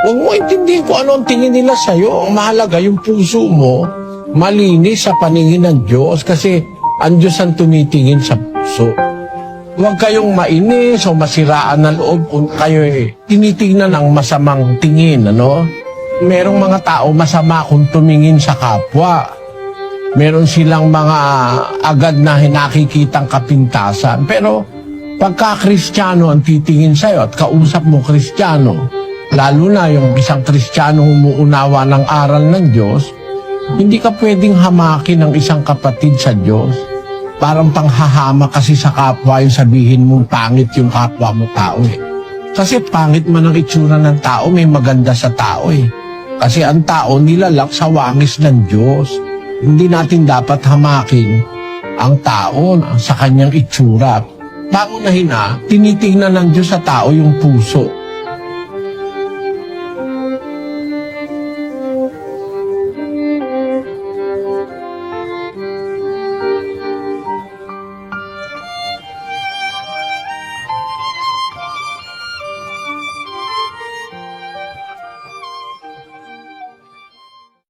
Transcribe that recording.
Huwag mo intindihin kung ano ang tingin nila sa'yo. Ang mahalaga, yung puso mo, malinis sa paningin ng Diyos kasi ang Diyos ang tumitingin sa puso. Huwag kayong mainis o masiraan ng loob kung kayo tinitingnan ng masamang tingin, ano? Merong mga tao masama kung tumingin sa kapwa. Meron silang mga agad na nakikitang kapintasan. Pero pagka Kristiyano ang titingin sa'yo at kausap mo Kristiyano, lalo na yung isang Kristiyano umuunawa ng aral ng Diyos, hindi ka pwedeng hamakin ng isang kapatid sa Diyos. Parang panghahama kasi sa kapwa yung sabihin mong pangit yung kapwa mo tao eh. Kasi pangit man ang itsura ng tao, may maganda sa tao eh. Kasi ang tao nilalak sa wangis ng Diyos. Hindi natin dapat hamakin ang tao sa kanyang itsura. Pangunahin tinitingnan ng Diyos sa tao yung puso.